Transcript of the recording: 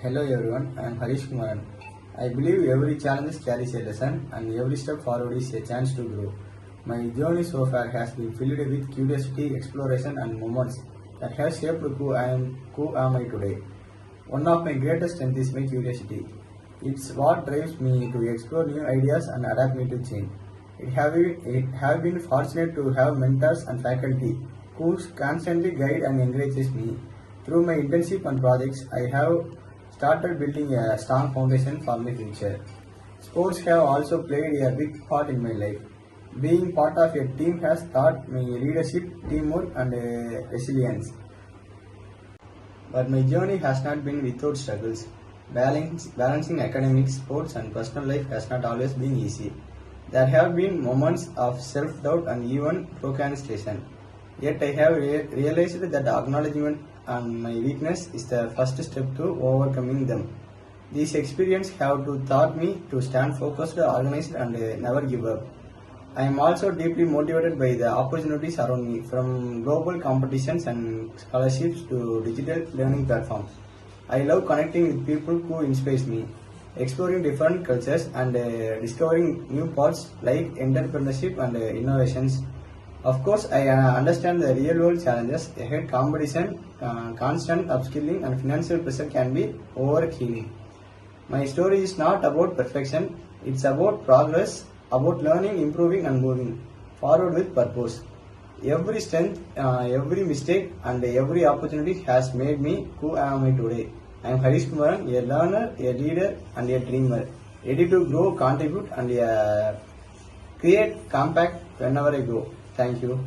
Hello everyone, I am Harish Kumaran. I believe every challenge carries a lesson and every step forward is a chance to grow. My journey so far has been filled with curiosity, exploration and moments that have shaped who am I today. One of my greatest strengths is my curiosity. It's what drives me to explore new ideas and adapt me to change. It have been fortunate to have mentors and faculty who constantly guide and encourages me. Through my internship and projects, I have started building a strong foundation for my future. Sports have also played a big part in my life. Being part of a team has taught me leadership, teamwork, and resilience. But my journey has not been without struggles. Balancing academics, sports, and personal life has not always been easy. There have been moments of self doubt and even procrastination. Yet I have realized that the acknowledgement and my weakness is the first step to overcoming them. These experiences have taught me to stand focused, organized, and never give up. I am also deeply motivated by the opportunities around me, from global competitions and scholarships to digital learning platforms. I love connecting with people who inspire me, exploring different cultures, and discovering new paths like entrepreneurship and innovations. Of course, I understand the real world challenges ahead competition, constant upskilling, and financial pressure can be overwhelming. My story is not about perfection, it's about progress, about learning, improving, and moving forward with purpose. Every strength, every mistake, and every opportunity has made me who am I today. I am Harish Kumaran, a learner, a leader, and a dreamer, ready to grow, contribute, and create compact whenever I go. Thank you.